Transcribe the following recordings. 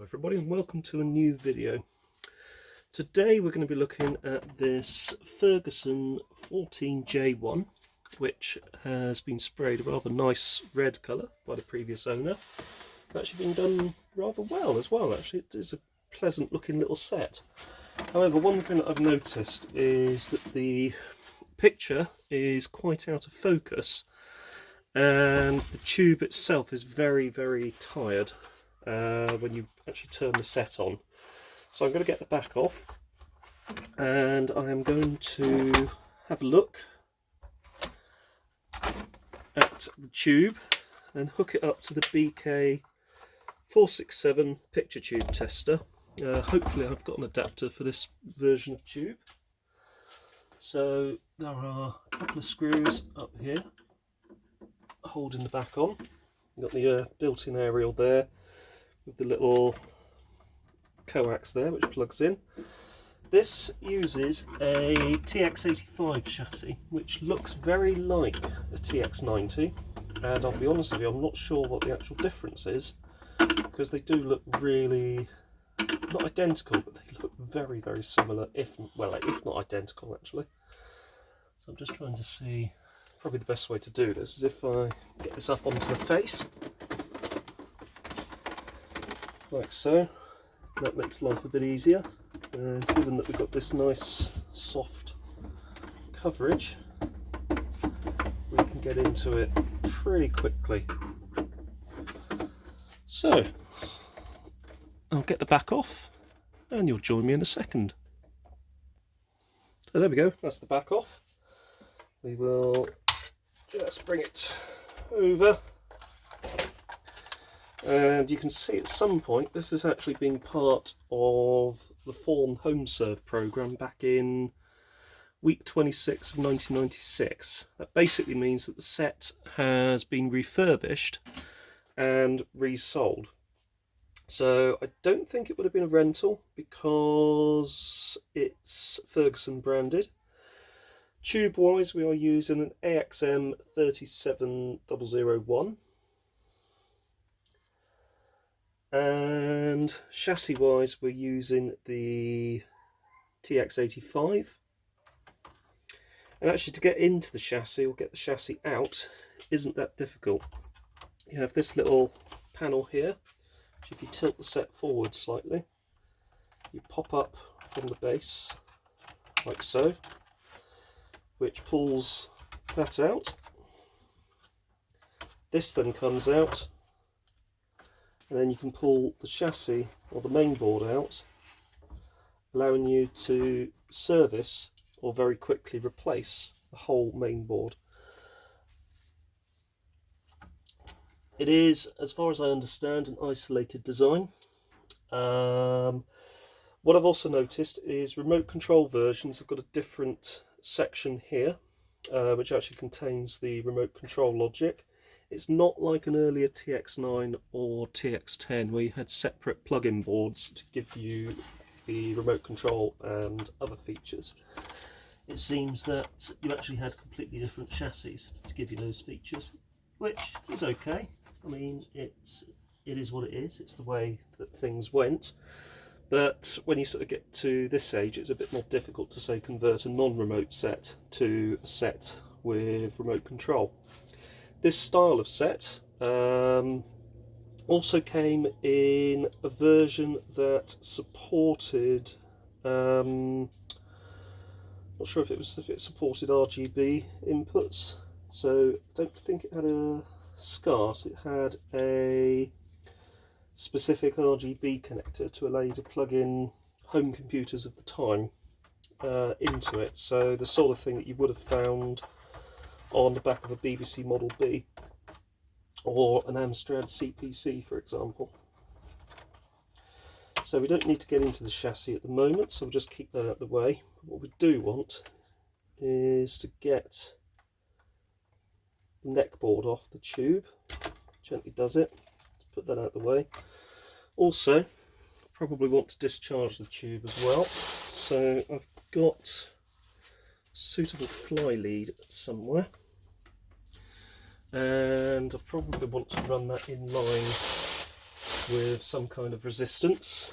everybody, and welcome to a new video. Today we're going to be looking at this Ferguson 14J1, which has been sprayed a rather nice red colour by the previous owner. It's actually been done rather well as well. Actually, it is a pleasant looking little set. However, one thing that I've noticed is that the picture is quite out of focus and the tube itself is very tired when you actually turn the set on. So I'm going to get the back off and I am going to have a look at the tube and hook it up to the BK467 picture tube tester. Hopefully I've got an adapter for this version of tube. So there are a couple of screws up here holding the back on. You've got the built-in aerial there with the little coax there which plugs in. This uses a TX85 chassis which looks very like a TX90, and I'll be honest with you, I'm not sure what the actual difference is because they do look really, not identical, but they look very similar, if not identical actually. So I'm just trying to see, probably the best way to do this is if I get this up onto the face like so. That makes life a bit easier, and given that we've got this nice soft coverage, we can get into it pretty quickly. So I'll get the back off and you'll join me in a second. So there we go, that's the back off. We will just bring it over, and you can see at some point this has actually been part of the Fawn Home Serve programme back in week 26 of 1996. That basically means that the set has been refurbished and resold. So I don't think it would have been a rental because it's Ferguson branded. Tube wise we are using an AXM 37001. And chassis wise we're using the TX85, and actually to get into the chassis or get the chassis out isn't that difficult. You have this little panel here which, if you tilt the set forward slightly, you pop up from the base like so, which pulls that out. This then comes out, and then you can pull the chassis or the main board out, allowing you to service or very quickly replace the whole main board. It is, as far as I understand, an isolated design. What I've also noticed is remote control versions have got a different section here which actually contains the remote control logic. It's not like an earlier TX9 or TX10 where you had separate plug-in boards to give you the remote control and other features. It seems that you actually had completely different chassis to give you those features, which is okay. I mean, it is what it is. It's the way that things went. But when you sort of get to this age, it's a bit more difficult to, say, convert a non-remote set to a set with remote control. This style of set also came in a version that supported, not sure if it supported RGB inputs, so I don't think it had a SCART. It had a specific RGB connector to allow you to plug in home computers of the time into it, so the sort of thing that you would have found on the back of a BBC Model B or an Amstrad CPC, for example. So we don't need to get into the chassis at the moment, so we'll just keep that out of the way. But what we do want is to get the neck board off the tube. Gently does it. Let's put that out of the way. Also, probably want to discharge the tube as well. So I've got suitable fly lead somewhere, and I probably want to run that in line with some kind of resistance.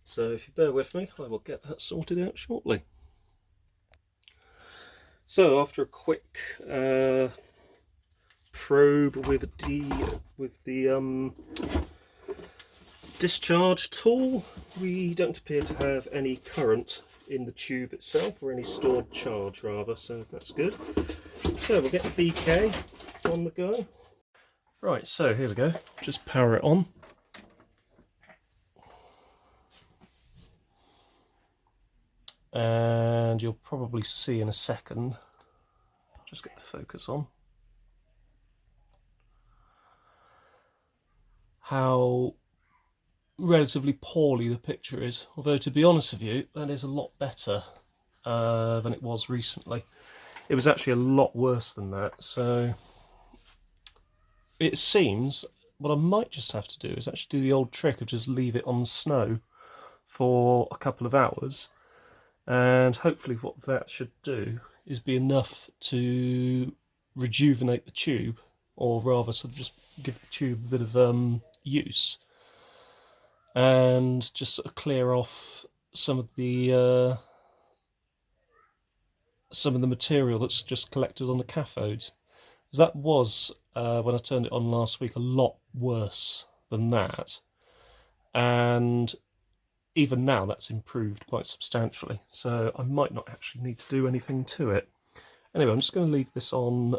So if you bear with me, I will get that sorted out shortly. So after a quick probe with the discharge tool, we don't appear to have any current in the tube itself, or any stored charge rather, so that's good. So we'll get the BK on the go. Right, so here we go, just power it on. And you'll probably see in a second, just get the focus on, how relatively poorly the picture is. Although, to be honest with you, that is a lot better than it was recently. It was actually a lot worse than that, so it seems what I might just have to do is actually do the old trick of just leave it on snow for a couple of hours, and hopefully what that should do is be enough to rejuvenate the tube, or rather sort of just give the tube a bit of use, and just sort of clear off some of the material that's just collected on the cathodes. Because that was, when I turned it on last week, a lot worse than that, and even now that's improved quite substantially, so I might not actually need to do anything to it. Anyway, I'm just going to leave this on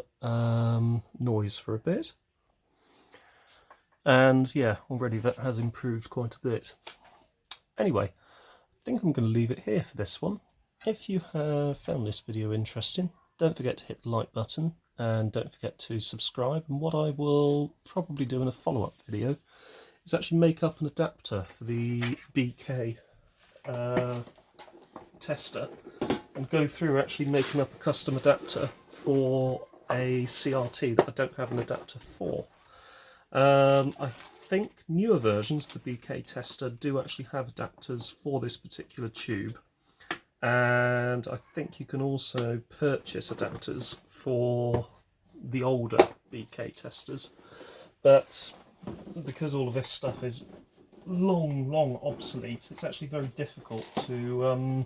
noise for a bit, and yeah, already that has improved quite a bit. Anyway, I think I'm going to leave it here for this one. If you have found this video interesting, don't forget to hit the like button, and don't forget to subscribe. And what I will probably do in a follow-up video is actually make up an adapter for the BK tester, and go through actually making up a custom adapter for a CRT that I don't have an adapter for. I think newer versions of the BK tester do actually have adapters for this particular tube, and I think you can also purchase adapters for the older BK testers, but because all of this stuff is long obsolete, it's actually very difficult to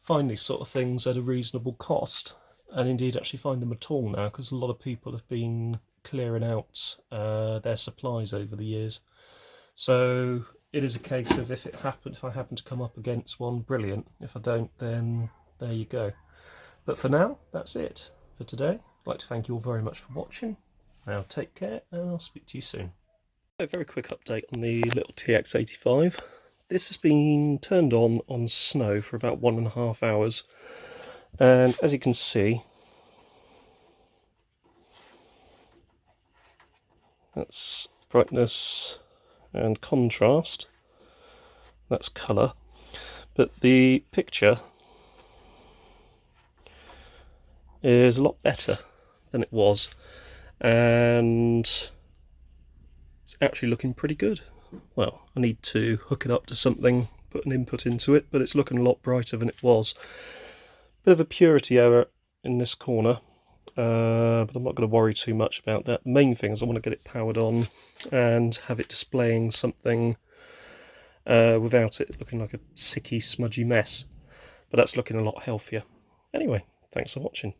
find these sort of things at a reasonable cost, and indeed actually find them at all now, because a lot of people have been clearing out their supplies over the years. So it is a case of if I happen to come up against one, brilliant. If I don't, then there you go. But for now, that's it for today. I'd like to thank you all very much for watching. Now take care, and I'll speak to you soon. A very quick update on the little TX85. This has been turned on snow for about 1.5 hours, and as you can see, that's brightness and contrast, that's colour, but the picture is a lot better than it was, and it's actually looking pretty good. Well, I need to hook it up to something, put an input into it, but it's looking a lot brighter than it was. Bit of a purity error in this corner, but I'm not going to worry too much about that. The main thing is I want to get it powered on and have it displaying something without it looking like a sicky, smudgy mess. But that's looking a lot healthier. Anyway, thanks for watching.